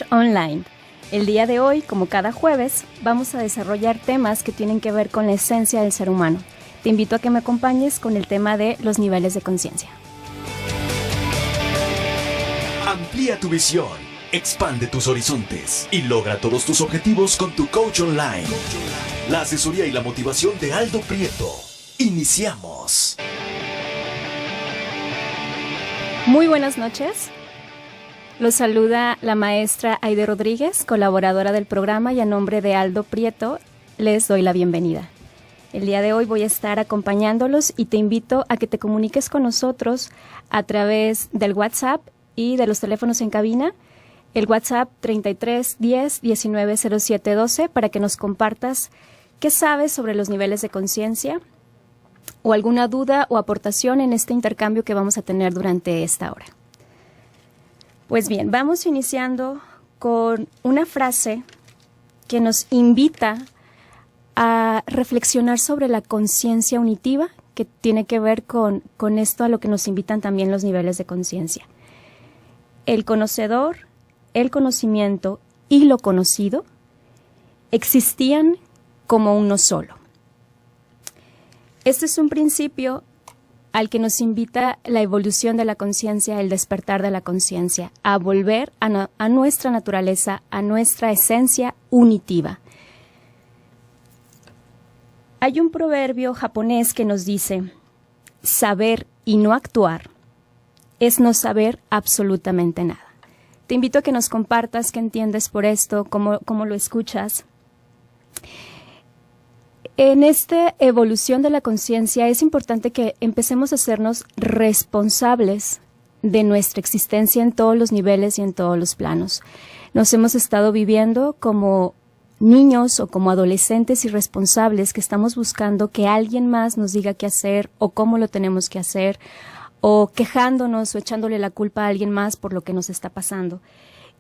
Coach Online. El día de hoy, como cada jueves, vamos a desarrollar temas que tienen que ver con la esencia del ser humano. Te invito a que me acompañes con el tema de los niveles de conciencia. Amplía tu visión, expande tus horizontes y logra todos tus objetivos con tu Coach Online. La asesoría y la motivación de Aldo Prieto. Iniciamos. Muy buenas noches. Los saluda la maestra Aide Rodríguez, colaboradora del programa, y a nombre de Aldo Prieto les doy la bienvenida. El día de hoy voy a estar acompañándolos y te invito a que te comuniques con nosotros a través del WhatsApp y de los teléfonos en cabina. El WhatsApp 33 10 19 07 12 para que nos compartas qué sabes sobre los niveles de conciencia o alguna duda o aportación en este intercambio que vamos a tener durante esta hora. Pues bien, vamos iniciando con una frase que nos invita a reflexionar sobre la conciencia unitiva, que tiene que ver con esto a lo que nos invitan también los niveles de conciencia. El conocedor, el conocimiento y lo conocido existían como uno solo. Este es un principio al que nos invita la evolución de la conciencia, el despertar de la conciencia, a volver a nuestra naturaleza, a nuestra esencia unitiva. Hay un proverbio japonés que nos dice: saber y no actuar es no saber absolutamente nada. Te invito a que nos compartas qué entiendes por esto, cómo lo escuchas. En esta evolución de la conciencia es importante que empecemos a hacernos responsables de nuestra existencia en todos los niveles y en todos los planos. Nos hemos estado viviendo como niños o como adolescentes irresponsables que estamos buscando que alguien más nos diga qué hacer o cómo lo tenemos que hacer, o quejándonos o echándole la culpa a alguien más por lo que nos está pasando.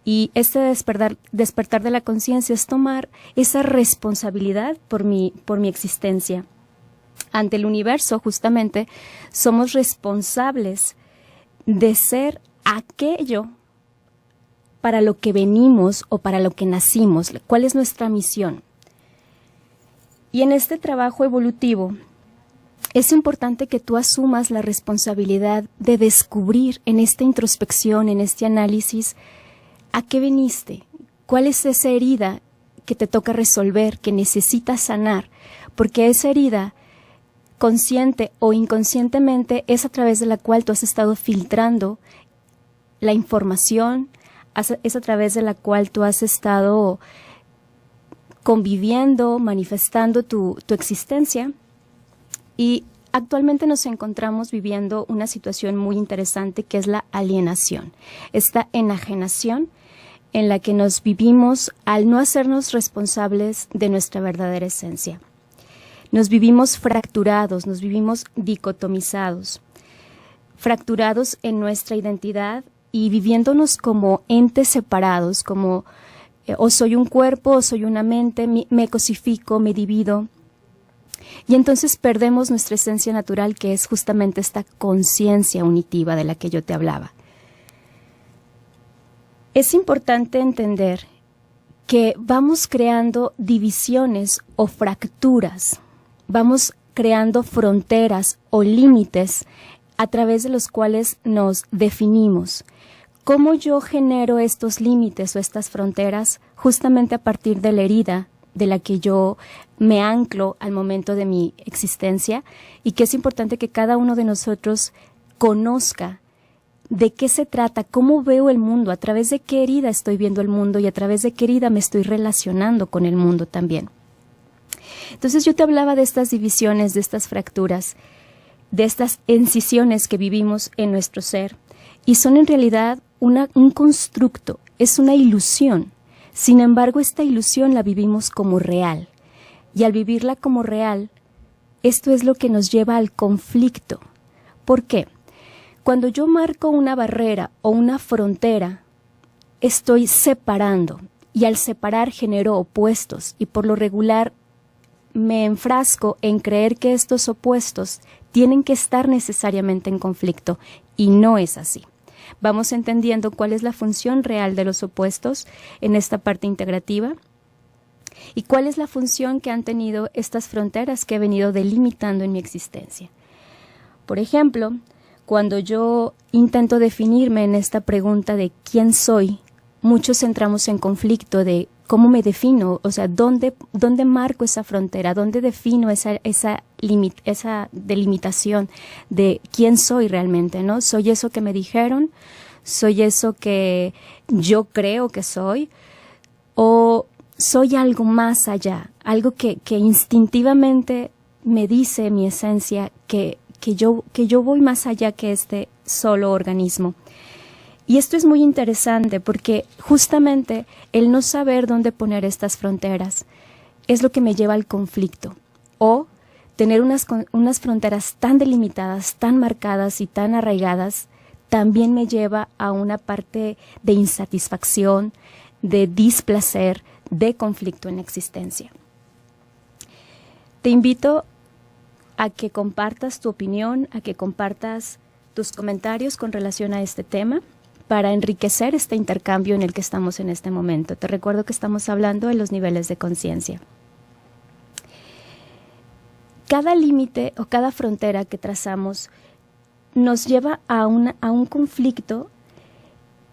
Y este despertar de la conciencia es tomar esa responsabilidad por mi existencia. Ante el universo, justamente, somos responsables de ser aquello para lo que venimos o para lo que nacimos. ¿Cuál es nuestra misión? Y en este trabajo evolutivo, es importante que tú asumas la responsabilidad de descubrir en esta introspección, en este análisis, ¿a qué viniste? ¿Cuál es esa herida que te toca resolver, que necesitas sanar? Porque esa herida, consciente o inconscientemente, es a través de la cual tú has estado filtrando la información, es a través de la cual tú has estado conviviendo, manifestando tu existencia. Y actualmente nos encontramos viviendo una situación muy interesante que es la alienación, esta enajenación en la que nos vivimos al no hacernos responsables de nuestra verdadera esencia. Nos vivimos fracturados, nos vivimos dicotomizados, fracturados en nuestra identidad y viviéndonos como entes separados, como o soy un cuerpo o soy una mente, me cosifico, me divido. Y entonces perdemos nuestra esencia natural, que es justamente esta conciencia unitiva de la que yo te hablaba. Es importante entender que vamos creando divisiones o fracturas, vamos creando fronteras o límites a través de los cuales nos definimos. ¿Cómo yo genero estos límites o estas fronteras? Justamente a partir de la herida de la que yo me anclo al momento de mi existencia, y que es importante que cada uno de nosotros conozca de qué se trata, cómo veo el mundo, a través de qué herida estoy viendo el mundo y a través de qué herida me estoy relacionando con el mundo también. Entonces yo te hablaba de estas divisiones, de estas fracturas, de estas incisiones que vivimos en nuestro ser, y son en realidad un constructo, es una ilusión. Sin embargo, esta ilusión la vivimos como real, y al vivirla como real, esto es lo que nos lleva al conflicto. ¿Por qué? Cuando yo marco una barrera o una frontera, estoy separando, y al separar genero opuestos, y por lo regular me enfrasco en creer que estos opuestos tienen que estar necesariamente en conflicto, y no es así. Vamos entendiendo cuál es la función real de los opuestos en esta parte integrativa y cuál es la función que han tenido estas fronteras que he venido delimitando en mi existencia. Por ejemplo, cuando yo intento definirme en esta pregunta de quién soy, muchos entramos en conflicto de cómo me defino, o sea, dónde marco esa frontera, dónde defino esa delimitación de quién soy realmente, ¿no? ¿Soy eso que me dijeron? ¿Soy eso que yo creo que soy? ¿O soy algo más allá? Algo que instintivamente me dice mi esencia que yo voy más allá que este solo organismo. Y esto es muy interesante porque justamente el no saber dónde poner estas fronteras es lo que me lleva al conflicto, o tener unas fronteras tan delimitadas, tan marcadas y tan arraigadas también me lleva a una parte de insatisfacción, de displacer, de conflicto en la existencia. Te invito a que compartas tu opinión, a que compartas tus comentarios con relación a este tema, para enriquecer este intercambio en el que estamos en este momento. Te recuerdo que estamos hablando de los niveles de conciencia. Cada límite o cada frontera que trazamos nos lleva a un conflicto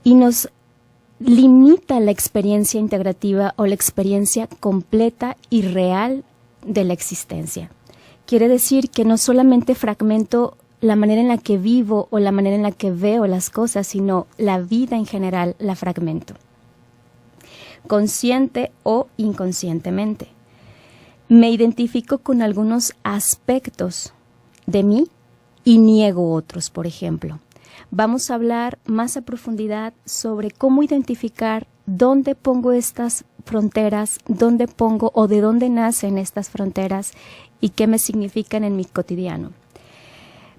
y nos limita la experiencia integrativa o la experiencia completa y real de la existencia. Quiere decir que no solamente fragmento la manera en la que vivo o la manera en la que veo las cosas, sino la vida en general la fragmento, consciente o inconscientemente. Me identifico con algunos aspectos de mí y niego otros, por ejemplo. Vamos a hablar más a profundidad sobre cómo identificar dónde pongo estas fronteras, dónde pongo o de dónde nacen estas fronteras y qué me significan en mi cotidiano.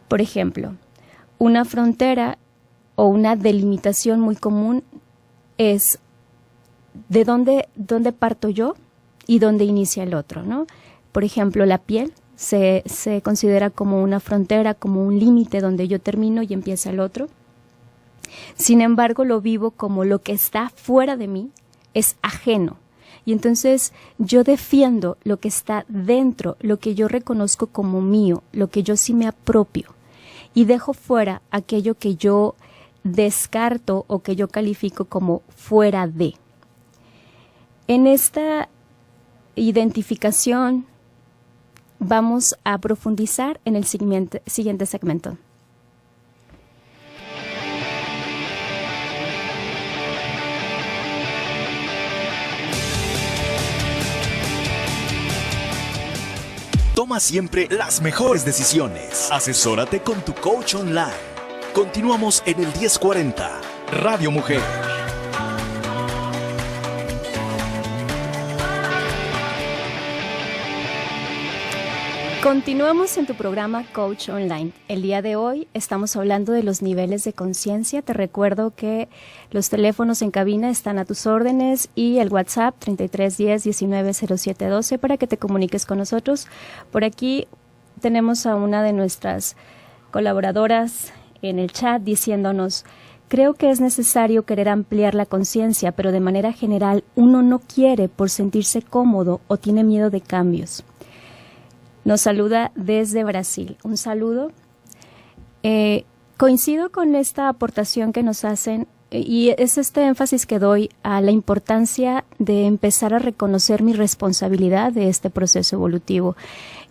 Por ejemplo, una frontera o una delimitación muy común es de dónde parto yo y dónde inicia el otro, ¿no? Por ejemplo, la piel se considera como una frontera, como un límite donde yo termino y empieza el otro. Sin embargo, lo vivo como lo que está fuera de mí es ajeno. Y entonces yo defiendo lo que está dentro, lo que yo reconozco como mío, lo que yo sí me apropio. Y dejo fuera aquello que yo descarto o que yo califico como fuera de. En esta identificación vamos a profundizar en el siguiente segmento. Toma siempre las mejores decisiones. Asesórate con tu coach online. Continuamos en el 1040, Radio Mujer. Continuamos en tu programa Coach Online. El día de hoy estamos hablando de los niveles de conciencia. Te recuerdo que los teléfonos en cabina están a tus órdenes y el WhatsApp 3310-190712 para que te comuniques con nosotros. Por aquí tenemos a una de nuestras colaboradoras en el chat diciéndonos: creo que es necesario querer ampliar la conciencia, pero de manera general uno no quiere por sentirse cómodo o tiene miedo de cambios. Nos saluda desde Brasil. Un saludo. Coincido con esta aportación que nos hacen y es este énfasis que doy a la importancia de empezar a reconocer mi responsabilidad de este proceso evolutivo.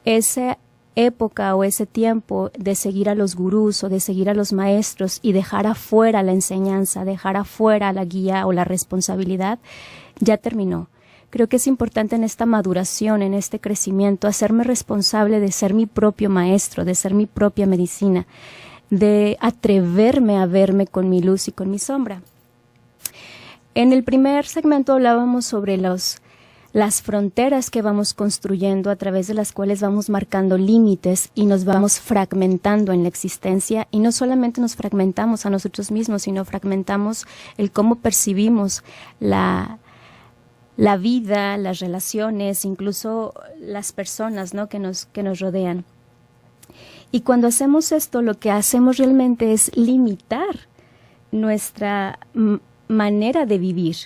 Esa época o ese tiempo de seguir a los gurús o de seguir a los maestros y dejar afuera la enseñanza, dejar afuera la guía o la responsabilidad, ya terminó. Creo que es importante en esta maduración, en este crecimiento, hacerme responsable de ser mi propio maestro, de ser mi propia medicina, de atreverme a verme con mi luz y con mi sombra. En el primer segmento hablábamos sobre las fronteras que vamos construyendo, a través de las cuales vamos marcando límites y nos vamos fragmentando en la existencia. Y no solamente nos fragmentamos a nosotros mismos, sino fragmentamos el cómo percibimos la vida, las relaciones, incluso las personas, ¿no?, que nos rodean. Y cuando hacemos esto, lo que hacemos realmente es limitar nuestra manera de vivir.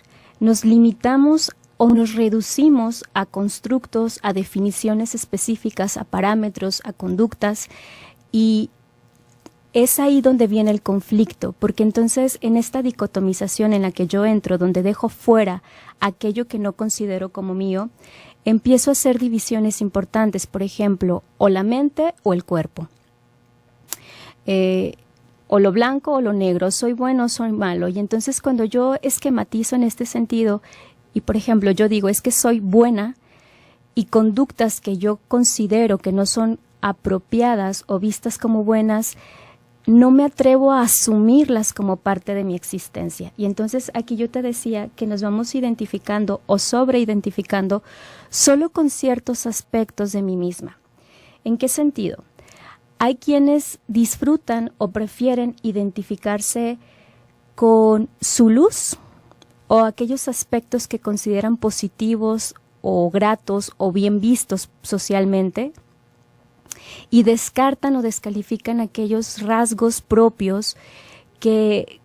Nos limitamos o nos reducimos a constructos, a definiciones específicas, a parámetros, a conductas, y es ahí donde viene el conflicto, porque entonces en esta dicotomización en la que yo entro, donde dejo fuera aquello que no considero como mío, empiezo a hacer divisiones importantes, por ejemplo, o la mente o el cuerpo, o lo blanco o lo negro, soy bueno o soy malo. Y entonces cuando yo esquematizo en este sentido, y por ejemplo yo digo es que soy buena, y conductas que yo considero que no son apropiadas o vistas como buenas, no me atrevo a asumirlas como parte de mi existencia. Y entonces aquí yo te decía que nos vamos identificando o sobreidentificando solo con ciertos aspectos de mí misma. ¿En qué sentido? Hay quienes disfrutan o prefieren identificarse con su luz o aquellos aspectos que consideran positivos o gratos o bien vistos socialmente, y descartan o descalifican aquellos rasgos propios que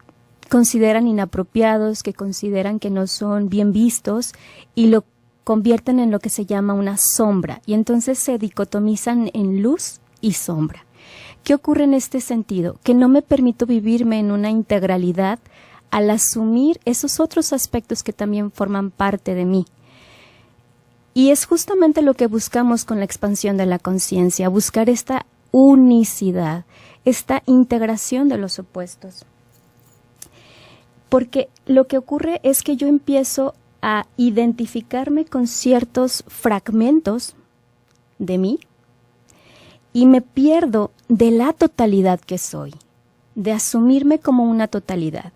consideran inapropiados, que consideran que no son bien vistos, y lo convierten en lo que se llama una sombra, y entonces se dicotomizan en luz y sombra. ¿Qué ocurre en este sentido? Que no me permito vivirme en una integralidad al asumir esos otros aspectos que también forman parte de mí. Y es justamente lo que buscamos con la expansión de la conciencia, buscar esta unicidad, esta integración de los opuestos. Porque lo que ocurre es que yo empiezo a identificarme con ciertos fragmentos de mí y me pierdo de la totalidad que soy, de asumirme como una totalidad.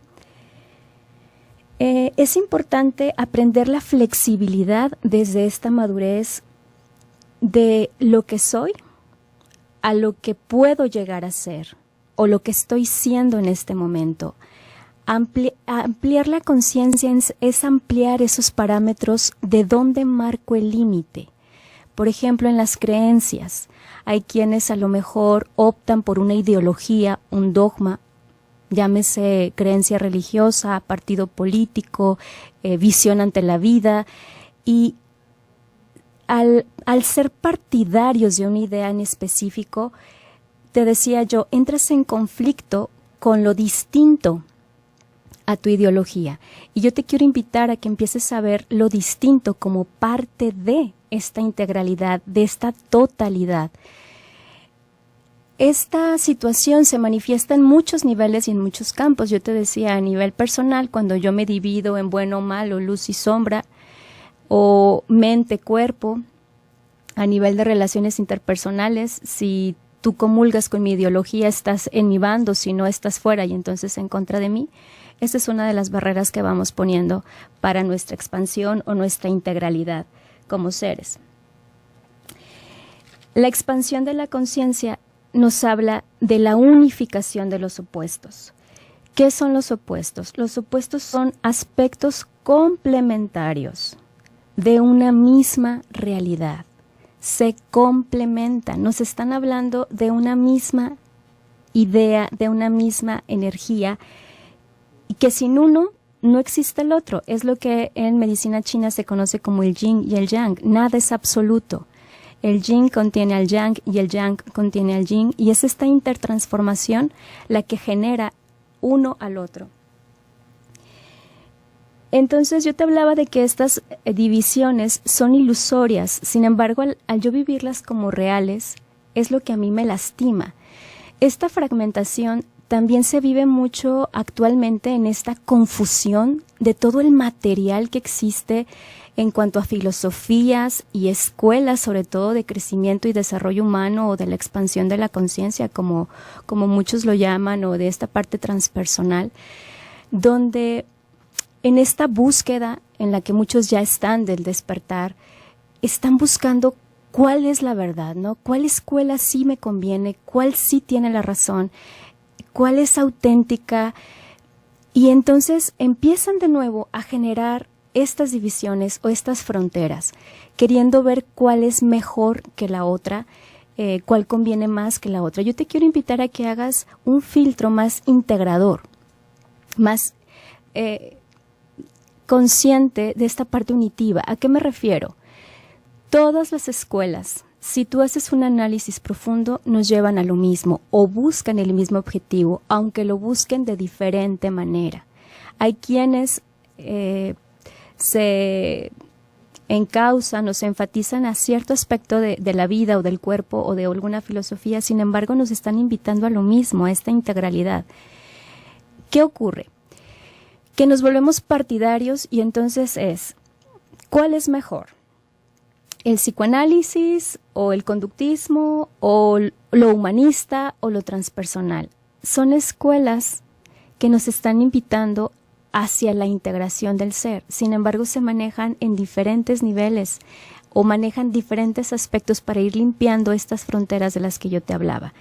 Es importante aprender la flexibilidad desde esta madurez de lo que soy a lo que puedo llegar a ser o lo que estoy siendo en este momento. Ampliar la conciencia es ampliar esos parámetros de dónde marco el límite. Por ejemplo, en las creencias, hay quienes a lo mejor optan por una ideología, un dogma, llámese creencia religiosa, partido político, visión ante la vida, y al ser partidarios de una idea en específico, te decía yo, entras en conflicto con lo distinto a tu ideología. Y yo te quiero invitar a que empieces a ver lo distinto como parte de esta integralidad, de esta totalidad. Esta situación se manifiesta en muchos niveles y en muchos campos. Yo te decía, a nivel personal, cuando yo me divido en bueno o malo, luz y sombra, o mente, cuerpo. A nivel de relaciones interpersonales, si tú comulgas con mi ideología, estás en mi bando, si no estás fuera y entonces en contra de mí. Esta es una de las barreras que vamos poniendo para nuestra expansión o nuestra integralidad como seres. La expansión de la conciencia nos habla de la unificación de los opuestos. ¿Qué son los opuestos? Los opuestos son aspectos complementarios de una misma realidad. Se complementan, nos están hablando de una misma idea, de una misma energía, y que sin uno no existe el otro. Es lo que en medicina china se conoce como el yin y el yang. Nada es absoluto. El yin contiene al yang y el yang contiene al yin, y es esta intertransformación la que genera uno al otro. Entonces yo te hablaba de que estas divisiones son ilusorias, sin embargo al yo vivirlas como reales es lo que a mí me lastima. Esta fragmentación también se vive mucho actualmente en esta confusión de todo el material que existe en cuanto a filosofías y escuelas, sobre todo de crecimiento y desarrollo humano o de la expansión de la conciencia, como muchos lo llaman, o de esta parte transpersonal, donde en esta búsqueda en la que muchos ya están del despertar, están buscando cuál es la verdad, ¿no? ¿Cuál escuela sí me conviene? ¿Cuál sí tiene la razón? ¿Cuál es auténtica? Y entonces empiezan de nuevo a generar estas divisiones o estas fronteras, queriendo ver cuál es mejor que la otra, cuál conviene más que la otra. Yo te quiero invitar a que hagas un filtro más integrador. más consciente de esta parte unitiva. ¿A qué me refiero? Todas las escuelas, si tú haces un análisis profundo, nos llevan a lo mismo o buscan el mismo objetivo, aunque lo busquen de diferente manera. Hay quienes se encausan o se enfatizan a cierto aspecto de la vida o del cuerpo o de alguna filosofía, sin embargo nos están invitando a lo mismo, a esta integralidad. ¿Qué ocurre? Que nos volvemos partidarios y entonces ¿cuál es mejor? ¿El psicoanálisis o el conductismo o lo humanista o lo transpersonal? Son escuelas que nos están invitando hacia la integración del ser. Sin embargo, se manejan en diferentes niveles o manejan diferentes aspectos para ir limpiando estas fronteras de las que yo te hablaba.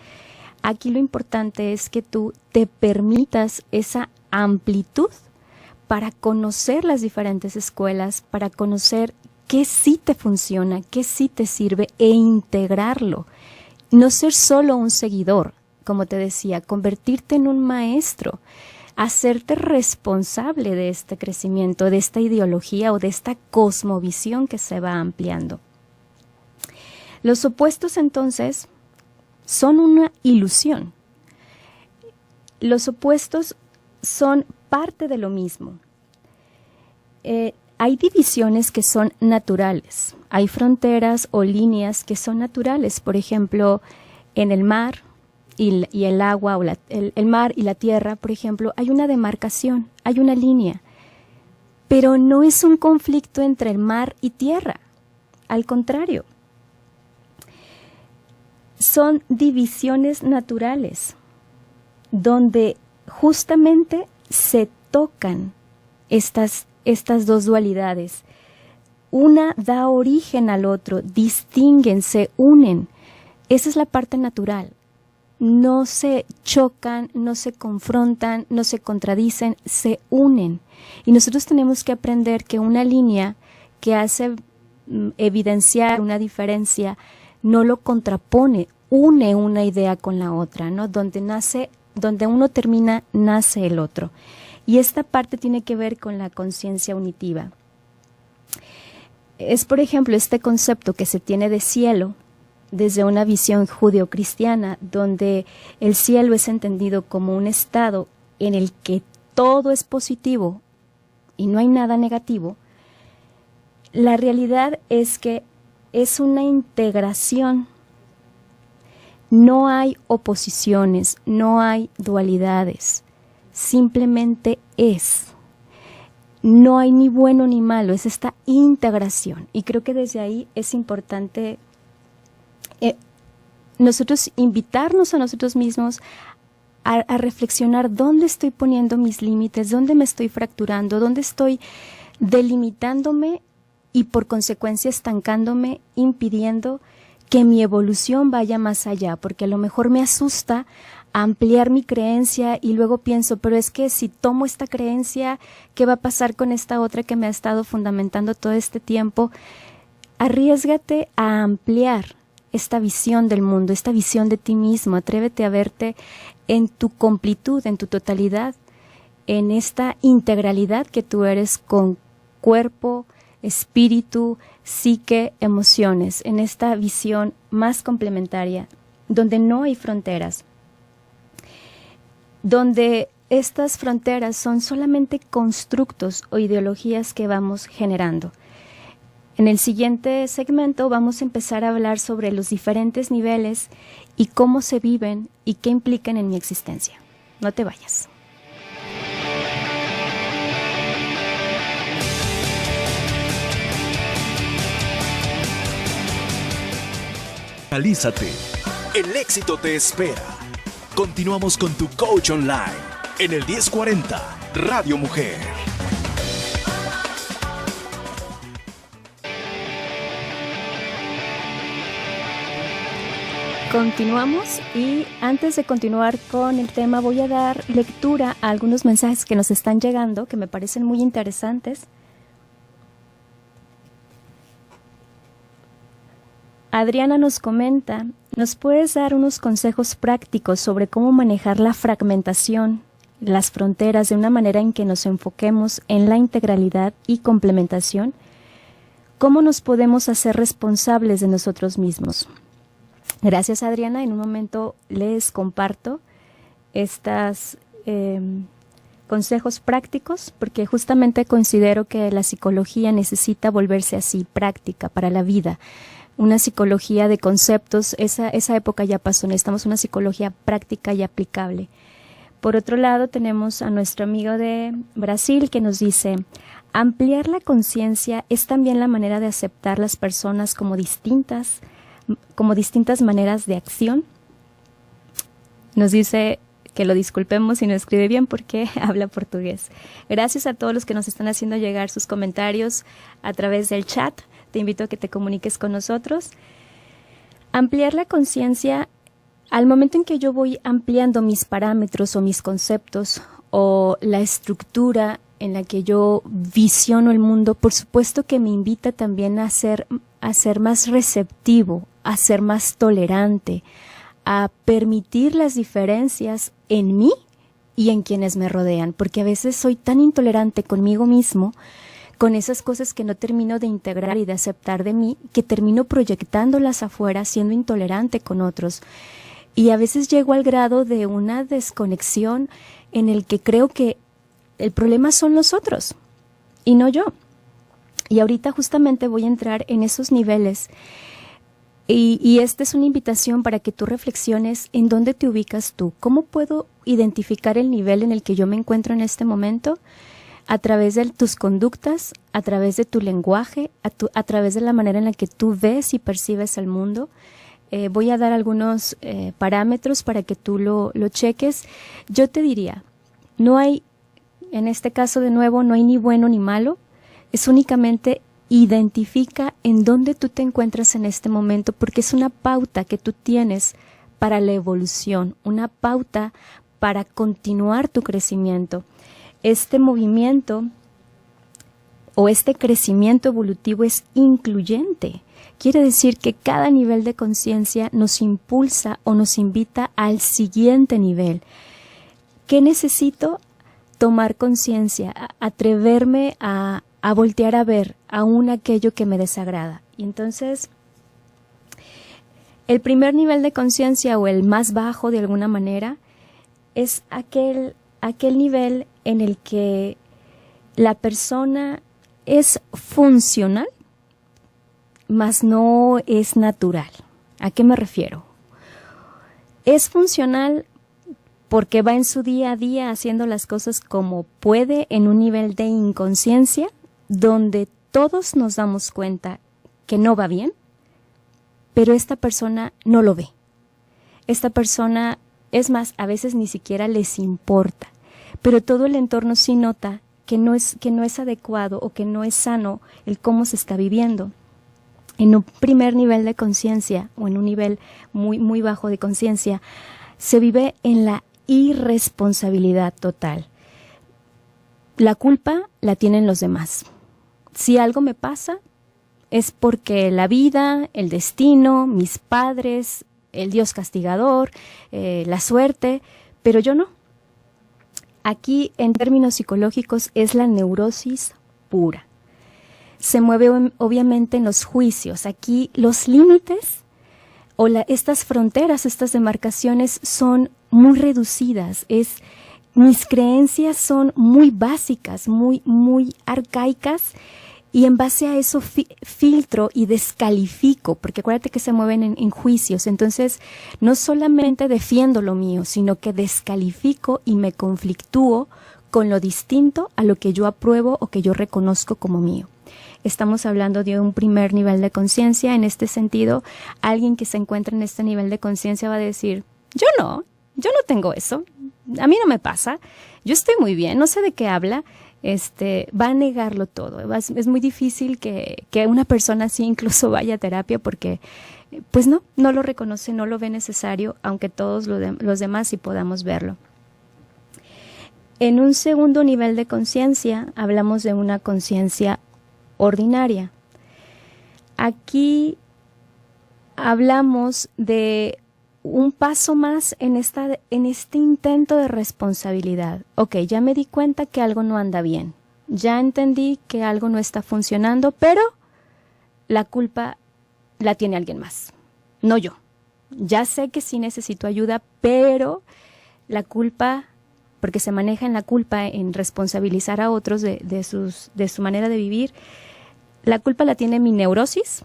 Aquí lo importante es que tú te permitas esa amplitud para conocer las diferentes escuelas, para conocer qué sí te funciona, qué sí te sirve e integrarlo. No ser solo un seguidor, como te decía, convertirte en un maestro, hacerte responsable de este crecimiento, de esta ideología o de esta cosmovisión que se va ampliando. Los opuestos entonces son una ilusión. Los opuestos son parte de lo mismo. Hay divisiones que son naturales, hay fronteras o líneas que son naturales, por ejemplo, en el mar y el agua, o el mar y la tierra, por ejemplo, hay una demarcación, hay una línea, pero no es un conflicto entre el mar y tierra, al contrario, son divisiones naturales, donde justamente se tocan estas dos dualidades. Una da origen al otro, distinguen, se unen. Esa es la parte natural. No se chocan, no se confrontan, no se contradicen, se unen. Y nosotros tenemos que aprender que una línea que hace evidenciar una diferencia no lo contrapone, une una idea con la otra, ¿no? Donde uno termina, nace el otro. Y esta parte tiene que ver con la conciencia unitiva. Es, por ejemplo, este concepto que se tiene de cielo desde una visión judeocristiana, donde el cielo es entendido como un estado en el que todo es positivo y no hay nada negativo. La realidad es que es una integración. No hay oposiciones, no hay dualidades. Simplemente es. No hay ni bueno ni malo, es esta integración. Y creo que desde ahí es importante nosotros invitarnos a nosotros mismos a reflexionar dónde estoy poniendo mis límites, dónde me estoy fracturando, dónde estoy delimitándome y por consecuencia estancándome, impidiendo que mi evolución vaya más allá, porque a lo mejor me asusta ampliar mi creencia y luego pienso, pero es que si tomo esta creencia, ¿qué va a pasar con esta otra que me ha estado fundamentando todo este tiempo? Arriésgate a ampliar esta visión del mundo, esta visión de ti mismo, atrévete a verte en tu completud, en tu totalidad, en esta integralidad que tú eres con cuerpo, espíritu, psique, emociones, en esta visión más complementaria, donde no hay fronteras, donde estas fronteras son solamente constructos o ideologías que vamos generando. En el siguiente segmento vamos a empezar a hablar sobre los diferentes niveles y cómo se viven y qué implican en mi existencia. No te vayas. Realízate. El éxito te espera. Continuamos con tu coach online en el 1040 Radio Mujer. Continuamos y antes de continuar con el tema voy a dar lectura a algunos mensajes que nos están llegando que me parecen muy interesantes. Adriana nos comenta, ¿nos puedes dar unos consejos prácticos sobre cómo manejar la fragmentación las fronteras de una manera en que nos enfoquemos en la integralidad y complementación, ¿cómo nos podemos hacer responsables de nosotros mismos? Gracias, Adriana. En un momento les comparto estos consejos prácticos, porque justamente considero que la psicología necesita volverse así, práctica para la vida. Una psicología de conceptos, esa época ya pasó, necesitamos una psicología práctica y aplicable. Por otro lado, tenemos a nuestro amigo de Brasil que nos dice: ampliar la conciencia es también la manera de aceptar las personas como distintas maneras de acción. Nos dice que lo disculpemos si no escribe bien porque habla portugués. Gracias a todos los que nos están haciendo llegar sus comentarios a través del chat. Te invito a que te comuniques con nosotros. Ampliar la conciencia, al momento en que yo voy ampliando mis parámetros o mis conceptos o la estructura en la que yo visiono el mundo, por supuesto que me invita también a ser más receptivo, a ser más tolerante, a permitir las diferencias en mí y en quienes me rodean, porque a veces soy tan intolerante conmigo mismo, con esas cosas que no termino de integrar y de aceptar de mí, que termino proyectándolas afuera, siendo intolerante con otros. Y a veces llego al grado de una desconexión en el que creo que el problema son los otros y no yo. Y ahorita justamente voy a entrar en esos niveles. Y esta es una invitación para que tú reflexiones en dónde te ubicas tú. ¿Cómo puedo identificar el nivel en el que yo me encuentro en este momento? A través de tus conductas, a través de tu lenguaje, a través de la manera en la que tú ves y percibes el mundo. Voy a dar algunos parámetros para que tú lo cheques. Yo te diría, no hay, en este caso de nuevo, no hay ni bueno ni malo. Es únicamente identifica en dónde tú te encuentras en este momento, porque es una pauta que tú tienes para la evolución, una pauta para continuar tu crecimiento. Este movimiento o este crecimiento evolutivo es incluyente. Quiere decir que cada nivel de conciencia nos impulsa o nos invita al siguiente nivel. ¿Qué necesito? Tomar conciencia, atreverme a voltear a ver aún aquello que me desagrada. Y entonces, el primer nivel de conciencia o el más bajo de alguna manera es aquel nivel en el que la persona es funcional, mas no es natural. ¿A qué me refiero? Es funcional porque va en su día a día haciendo las cosas como puede en un nivel de inconsciencia, donde todos nos damos cuenta que no va bien, pero esta persona no lo ve. Esta persona, es más, a veces ni siquiera les importa, pero todo el entorno sí nota que no es adecuado o que no es sano el cómo se está viviendo. En un primer nivel de conciencia o en un nivel muy, muy bajo de conciencia, se vive en la irresponsabilidad total. La culpa la tienen los demás. Si algo me pasa, es porque la vida, el destino, mis padres, el Dios castigador, la suerte, pero yo no. Aquí, en términos psicológicos, es la neurosis pura. Se mueve obviamente en los juicios. Aquí los límites o estas fronteras, estas demarcaciones son muy reducidas. Mis creencias son muy básicas, muy, muy arcaicas, y en base a eso filtro y descalifico, porque acuérdate que se mueven en juicios. Entonces, no solamente defiendo lo mío, sino que descalifico y me conflictúo con lo distinto a lo que yo apruebo o que yo reconozco como mío. Estamos hablando de un primer nivel de conciencia. En este sentido, alguien que se encuentra en este nivel de conciencia va a decir, yo no tengo eso, a mí no me pasa, yo estoy muy bien, no sé de qué habla. Va a negarlo todo. Es muy difícil que una persona así incluso vaya a terapia porque pues no lo reconoce, no lo ve necesario, aunque todos los demás sí podamos verlo. En un segundo nivel de conciencia hablamos de una conciencia ordinaria. Aquí hablamos de un paso más en este intento de responsabilidad. Ok, ya me di cuenta que algo no anda bien, ya entendí que algo no está funcionando, pero la culpa la tiene alguien más, no yo. Ya sé que sí necesito ayuda, pero la culpa, porque se maneja en la culpa, en responsabilizar a otros de su manera de vivir, la culpa la tiene mi neurosis,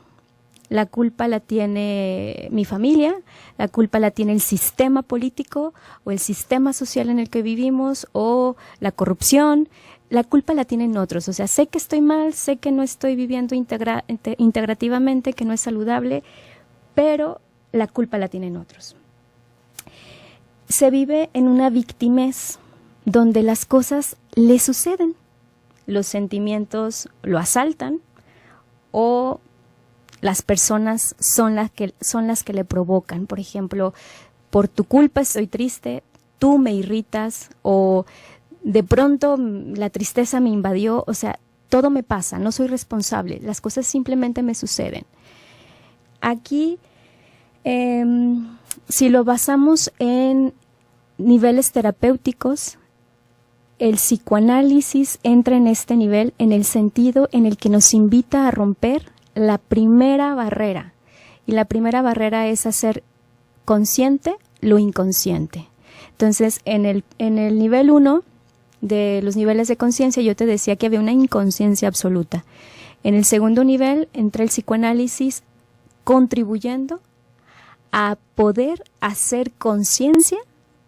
la culpa la tiene mi familia, la culpa la tiene el sistema político o el sistema social en el que vivimos o la corrupción. La culpa la tienen otros. O sea, sé que estoy mal, sé que no estoy viviendo integrativamente, que no es saludable, pero la culpa la tienen otros. Se vive en una victimez donde las cosas le suceden, los sentimientos lo asaltan o las personas son las que le provocan. Por ejemplo, por tu culpa estoy triste, tú me irritas, o de pronto la tristeza me invadió. O sea, todo me pasa, no soy responsable, las cosas simplemente me suceden. Aquí, si lo basamos en niveles terapéuticos, el psicoanálisis entra en este nivel en el sentido en el que nos invita a romper la primera barrera. Y la primera barrera es hacer consciente lo inconsciente. Entonces, en el nivel 1 de los niveles de conciencia, yo te decía que había una inconsciencia absoluta. En el segundo nivel entra el psicoanálisis contribuyendo a poder hacer conciencia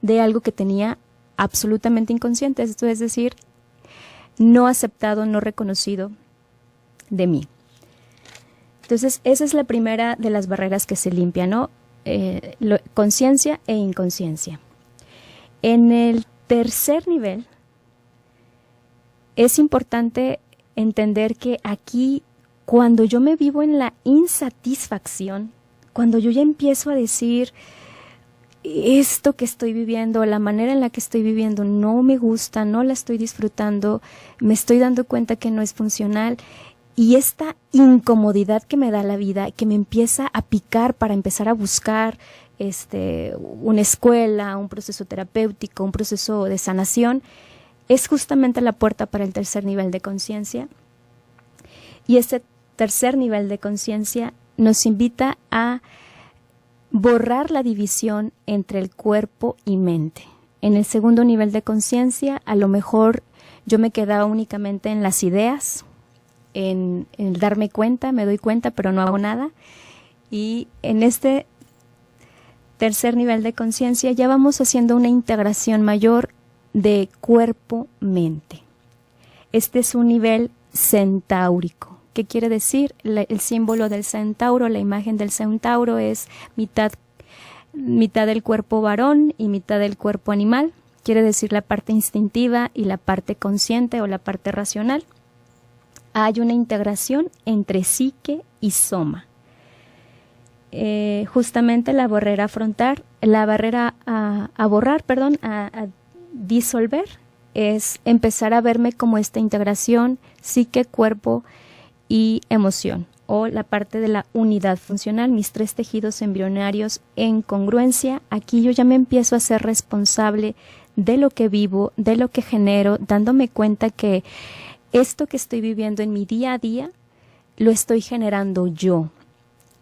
de algo que tenía absolutamente inconsciente, esto es decir, no aceptado, no reconocido de mí. Entonces, esa es la primera de las barreras que se limpia, ¿no? Conciencia e inconsciencia. En el tercer nivel, es importante entender que aquí, cuando yo me vivo en la insatisfacción, cuando yo ya empiezo a decir, esto que estoy viviendo, la manera en la que estoy viviendo no me gusta, no la estoy disfrutando, me estoy dando cuenta que no es funcional, y esta incomodidad que me da la vida, que me empieza a picar para empezar a buscar una escuela, un proceso terapéutico, un proceso de sanación, es justamente la puerta para el tercer nivel de conciencia. Y este tercer nivel de conciencia nos invita a borrar la división entre el cuerpo y mente. En el segundo nivel de conciencia, a lo mejor yo me quedaba únicamente en las ideas, en darme cuenta, me doy cuenta, pero no hago nada. Y en este tercer nivel de conciencia ya vamos haciendo una integración mayor de cuerpo-mente. Este es un nivel centaúrico. ¿Qué quiere decir? El símbolo del centauro, la imagen del centauro es mitad del cuerpo varón y mitad del cuerpo animal. Quiere decir la parte instintiva y la parte consciente o la parte racional. Hay una integración entre psique y soma. Justamente la barrera frontal, la barrera a disolver, es empezar a verme como esta integración psique, cuerpo y emoción, o la parte de la unidad funcional, mis tres tejidos embrionarios en congruencia. Aquí yo ya me empiezo a ser responsable de lo que vivo, de lo que genero, dándome cuenta que esto que estoy viviendo en mi día a día lo estoy generando yo.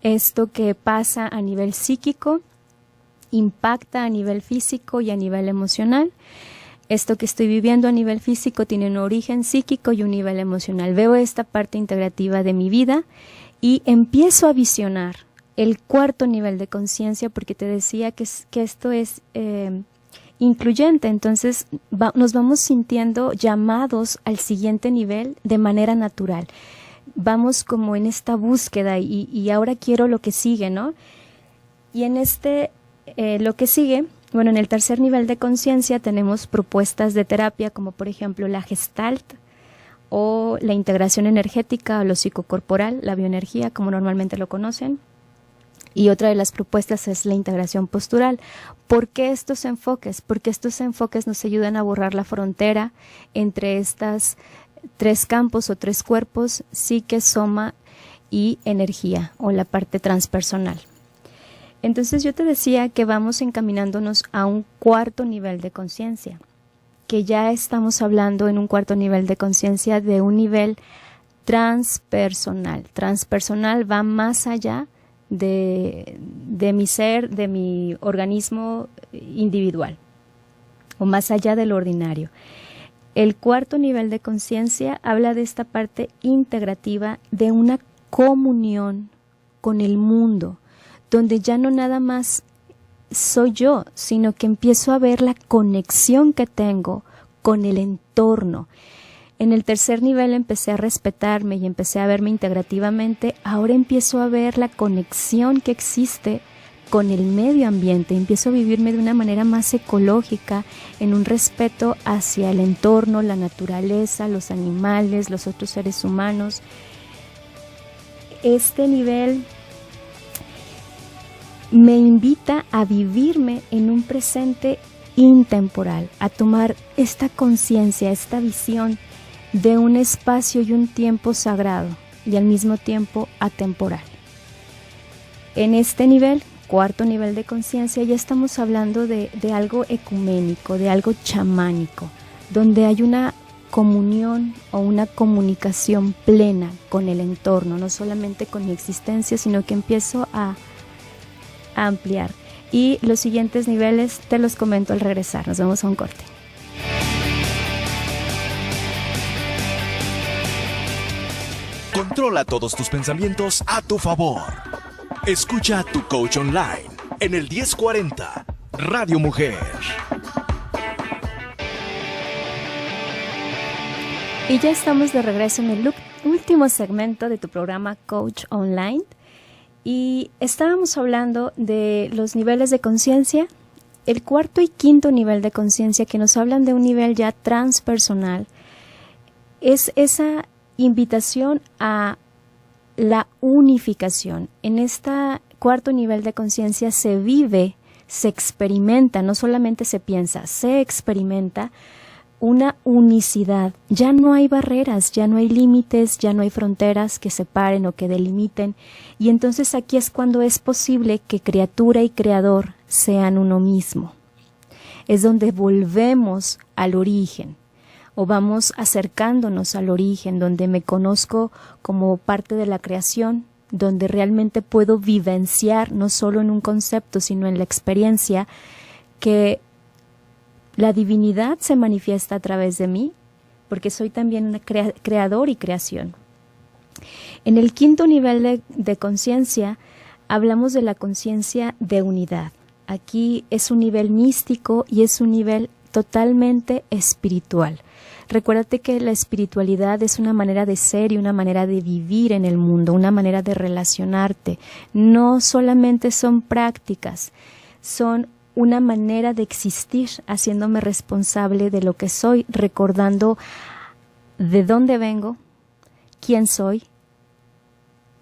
Esto que pasa a nivel psíquico impacta a nivel físico y a nivel emocional. Esto que estoy viviendo a nivel físico tiene un origen psíquico y un nivel emocional. Veo esta parte integrativa de mi vida y empiezo a visionar el cuarto nivel de conciencia, porque te decía que esto es incluyente. Entonces nos vamos sintiendo llamados al siguiente nivel de manera natural. Vamos como en esta búsqueda y ahora quiero lo que sigue, ¿no? Y en lo que sigue, bueno, en el tercer nivel de conciencia tenemos propuestas de terapia como por ejemplo la Gestalt o la integración energética o lo psicocorporal, la bioenergía como normalmente lo conocen. Y otra de las propuestas es la integración postural. ¿Por qué estos enfoques? Porque estos enfoques nos ayudan a borrar la frontera entre estas tres campos o tres cuerpos, psique, soma y energía o la parte transpersonal. Entonces yo te decía que vamos encaminándonos a un cuarto nivel de conciencia, que ya estamos hablando en un cuarto nivel de conciencia de un nivel transpersonal. Transpersonal va más allá de mi ser, de mi organismo individual, o más allá de lo ordinario. El cuarto nivel de conciencia habla de esta parte integrativa de una comunión con el mundo, donde ya no nada más soy yo, sino que empiezo a ver la conexión que tengo con el entorno. En el tercer nivel empecé a respetarme y empecé a verme integrativamente. Ahora empiezo a ver la conexión que existe con el medio ambiente. Empiezo a vivirme de una manera más ecológica, en un respeto hacia el entorno, la naturaleza, los animales, los otros seres humanos. Este nivel me invita a vivirme en un presente intemporal, a tomar esta conciencia, esta visión de un espacio y un tiempo sagrado y al mismo tiempo atemporal. En este nivel, cuarto nivel de conciencia, ya estamos hablando de algo ecuménico, de algo chamánico, donde hay una comunión o una comunicación plena con el entorno, no solamente con mi existencia, sino que empiezo a ampliar. Y los siguientes niveles te los comento al regresar. Nos vemos a un corte. Controla todos tus pensamientos a tu favor. Escucha a tu coach online en el 1040 Radio Mujer. Y ya estamos de regreso en el último segmento de tu programa Coach Online. Y estábamos hablando de los niveles de conciencia, el cuarto y quinto nivel de conciencia, que nos hablan de un nivel ya transpersonal. Es esa invitación a la unificación. En este cuarto nivel de conciencia se vive, se experimenta, no solamente se piensa, se experimenta una unicidad. Ya no hay barreras, ya no hay límites, ya no hay fronteras que separen o que delimiten. Y entonces aquí es cuando es posible que criatura y creador sean uno mismo. Es donde volvemos al origen, o vamos acercándonos al origen, donde me conozco como parte de la creación, donde realmente puedo vivenciar, no solo en un concepto, sino en la experiencia, que la divinidad se manifiesta a través de mí, porque soy también un creador y creación. En el quinto nivel de conciencia hablamos de la conciencia de unidad. Aquí es un nivel místico y es un nivel totalmente espiritual. Recuérdate que la espiritualidad es una manera de ser y una manera de vivir en el mundo, una manera de relacionarte. No solamente son prácticas, son una manera de existir, haciéndome responsable de lo que soy, recordando de dónde vengo, quién soy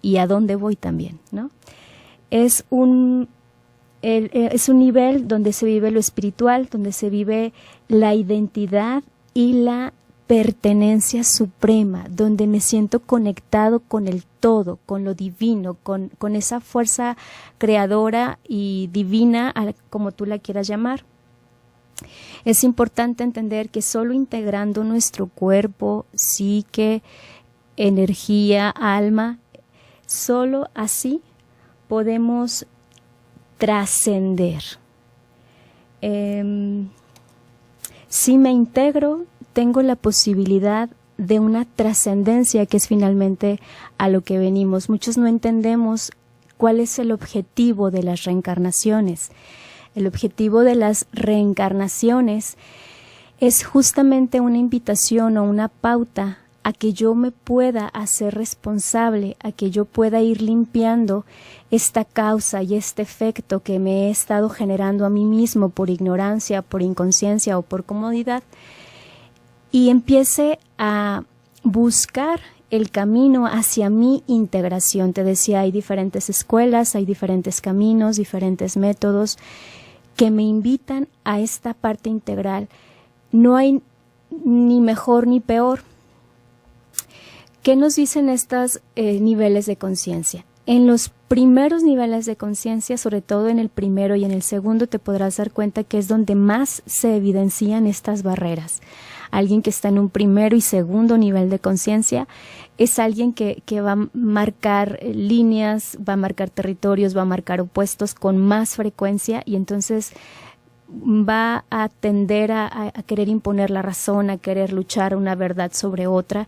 y a dónde voy también, ¿no? Es un nivel donde se vive lo espiritual, donde se vive la identidad y la pertenencia suprema, donde me siento conectado con el todo, con lo divino, con esa fuerza creadora y divina, como tú la quieras llamar. Es importante entender que solo integrando nuestro cuerpo, psique, energía, alma, solo así podemos trascender. Si me integro, tengo la posibilidad de una trascendencia, que es finalmente a lo que venimos. Muchos no entendemos cuál es el objetivo de las reencarnaciones. El objetivo de las reencarnaciones es justamente una invitación o una pauta a que yo me pueda hacer responsable, a que yo pueda ir limpiando esta causa y este efecto que me he estado generando a mí mismo por ignorancia, por inconsciencia o por comodidad, y empiece a buscar el camino hacia mi integración. Te decía, hay diferentes escuelas, hay diferentes caminos, diferentes métodos que me invitan a esta parte integral. No hay ni mejor ni peor. ¿Qué nos dicen estos niveles de conciencia? En los primeros niveles de conciencia, sobre todo en el primero y en el segundo, te podrás dar cuenta que es donde más se evidencian estas barreras. Alguien que está en un primero y segundo nivel de conciencia es alguien que va a marcar líneas, va a marcar territorios, va a marcar opuestos con más frecuencia, y entonces va a tender a querer imponer la razón, a querer luchar una verdad sobre otra.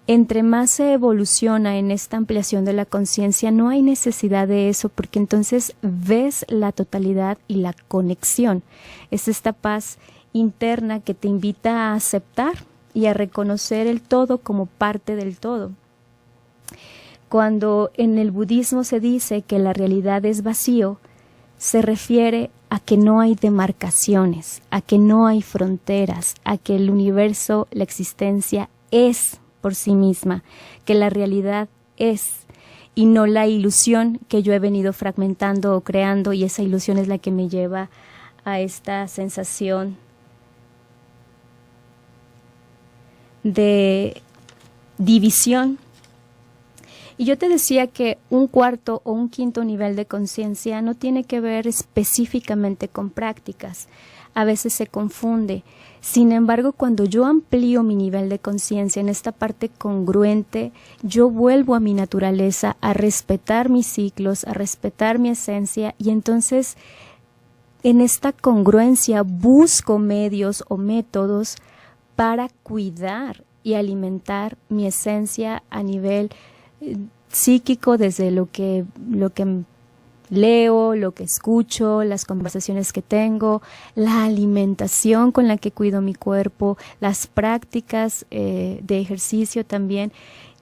Entre más se evoluciona en esta ampliación de la conciencia, no hay necesidad de eso, porque entonces ves la totalidad y la conexión. Es esta paz interna que te invita a aceptar y a reconocer el todo como parte del todo. Cuando en el budismo se dice que la realidad es vacío, se refiere a que no hay demarcaciones, a que no hay fronteras, a que el universo, la existencia es por sí misma, que la realidad es, y no la ilusión que yo he venido fragmentando o creando, y esa ilusión es la que me lleva a esta sensación de división. Y yo te decía que un cuarto o un quinto nivel de conciencia no tiene que ver específicamente con prácticas. A veces se confunde. Sin embargo, cuando yo amplío mi nivel de conciencia en esta parte congruente, yo vuelvo a mi naturaleza, a respetar mis ciclos, a respetar mi esencia, y entonces en esta congruencia busco medios o métodos para cuidar y alimentar mi esencia a nivel psíquico, desde lo que leo, lo que escucho, las conversaciones que tengo, la alimentación con la que cuido mi cuerpo, las prácticas de ejercicio también,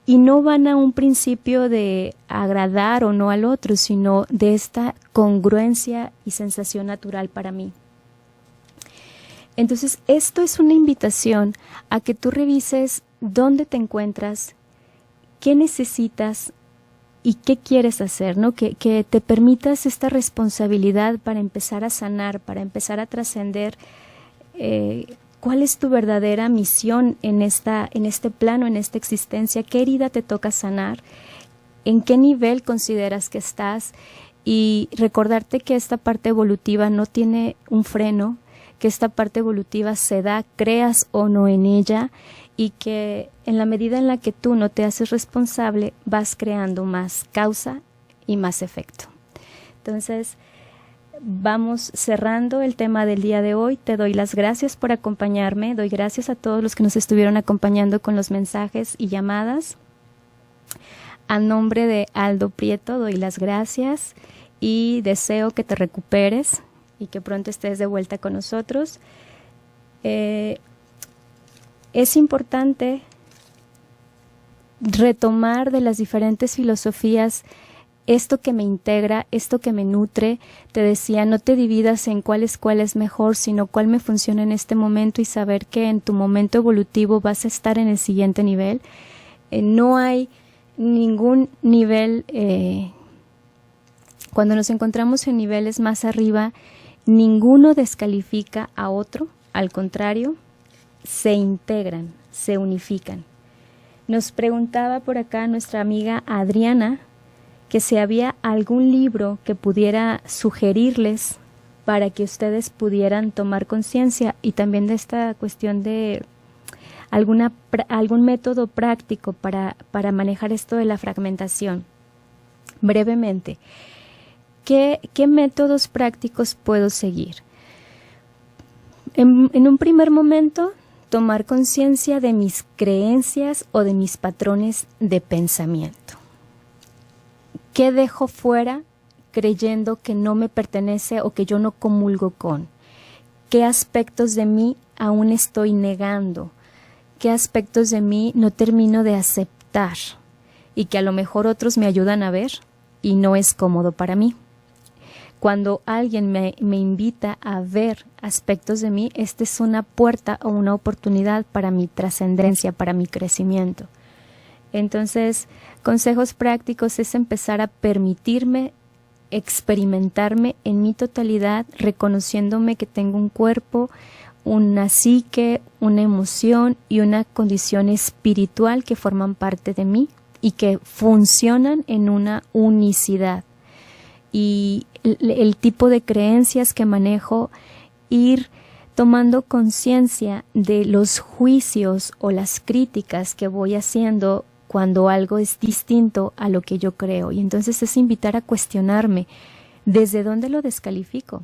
y no van a un principio de agradar o no al otro, sino de esta congruencia y sensación natural para mí. Entonces, esto es una invitación a que tú revises dónde te encuentras, qué necesitas y qué quieres hacer, ¿no? Que te permitas esta responsabilidad para empezar a sanar, para empezar a trascender. ¿Cuál es tu verdadera misión en este plano, en esta existencia? ¿Qué herida te toca sanar? ¿En qué nivel consideras que estás? Y recordarte que esta parte evolutiva no tiene un freno, que esta parte evolutiva se da, creas o no en ella, y que en la medida en la que tú no te haces responsable, vas creando más causa y más efecto. Entonces, vamos cerrando el tema del día de hoy. Te doy las gracias por acompañarme, doy gracias a todos los que nos estuvieron acompañando con los mensajes y llamadas. A nombre de Aldo Prieto doy las gracias y deseo que te recuperes y que pronto estés de vuelta con nosotros. Es importante retomar de las diferentes filosofías esto que me integra, esto que me nutre. Te decía, no te dividas en cuál es mejor, sino cuál me funciona en este momento, y saber que en tu momento evolutivo vas a estar en el siguiente nivel. No hay ningún nivel, cuando nos encontramos en niveles más arriba, ninguno descalifica a otro, al contrario, se integran, se unifican. Nos preguntaba por acá nuestra amiga Adriana que si había algún libro que pudiera sugerirles para que ustedes pudieran tomar conciencia, y también de esta cuestión de algún método práctico para manejar esto de la fragmentación. Brevemente, ¿qué métodos prácticos puedo seguir? En un primer momento, tomar conciencia de mis creencias o de mis patrones de pensamiento. ¿Qué dejo fuera creyendo que no me pertenece o que yo no comulgo con? ¿Qué aspectos de mí aún estoy negando? ¿Qué aspectos de mí no termino de aceptar y que a lo mejor otros me ayudan a ver y no es cómodo para mí? Cuando alguien me invita a ver aspectos de mí, esta es una puerta o una oportunidad para mi trascendencia, para mi crecimiento. Entonces, consejos prácticos es empezar a permitirme experimentarme en mi totalidad, reconociéndome que tengo un cuerpo, una psique, una emoción y una condición espiritual que forman parte de mí, y que funcionan en una unicidad. Y el tipo de creencias que manejo, ir tomando conciencia de los juicios o las críticas que voy haciendo cuando algo es distinto a lo que yo creo. Y entonces es invitar a cuestionarme desde dónde lo descalifico.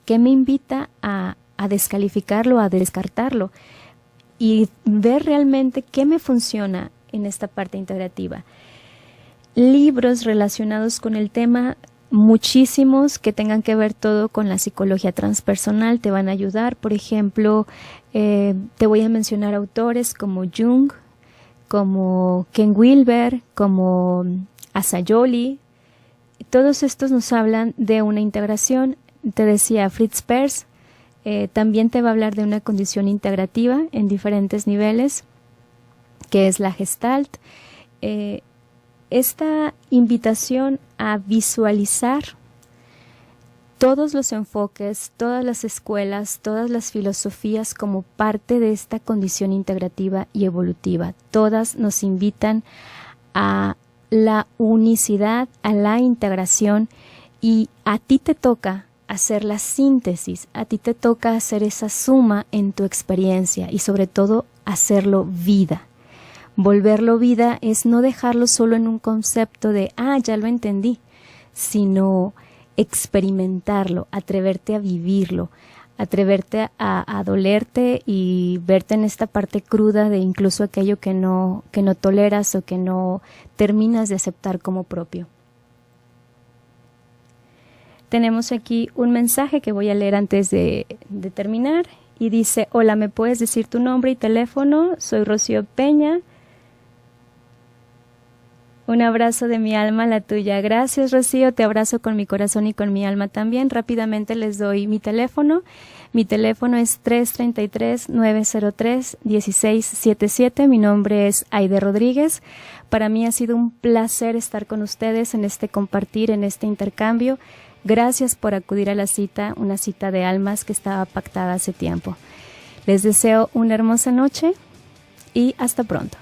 ¿Qué me invita a descalificarlo, a descartarlo? Y ver realmente qué me funciona en esta parte integrativa. Libros relacionados con el tema, muchísimos que tengan que ver todo con la psicología transpersonal te van a ayudar. Por ejemplo, te voy a mencionar autores como Jung, como Ken Wilber, como Asayoli. Todos estos nos hablan de una integración. Te decía Fritz Perls, también te va a hablar de una condición integrativa en diferentes niveles, que es la Gestalt. Esta invitación a visualizar todos los enfoques, todas las escuelas, todas las filosofías como parte de esta condición integrativa y evolutiva. Todas nos invitan a la unicidad, a la integración, y a ti te toca hacer la síntesis, a ti te toca hacer esa suma en tu experiencia y sobre todo hacerlo vida. Volverlo vida es no dejarlo solo en un concepto de, ya lo entendí, sino experimentarlo, atreverte a vivirlo, atreverte a dolerte y verte en esta parte cruda de incluso aquello que no toleras o que no terminas de aceptar como propio. Tenemos aquí un mensaje que voy a leer antes de terminar y dice: hola, ¿me puedes decir tu nombre y teléfono? Soy Rocío Peña. Un abrazo de mi alma a la tuya. Gracias, Rocío, te abrazo con mi corazón y con mi alma también. Rápidamente les doy mi teléfono. Mi teléfono es 333-903-1677. Mi nombre es Aide Rodríguez. Para mí ha sido un placer estar con ustedes en este compartir, en este intercambio. Gracias por acudir a la cita, una cita de almas que estaba pactada hace tiempo. Les deseo una hermosa noche y hasta pronto.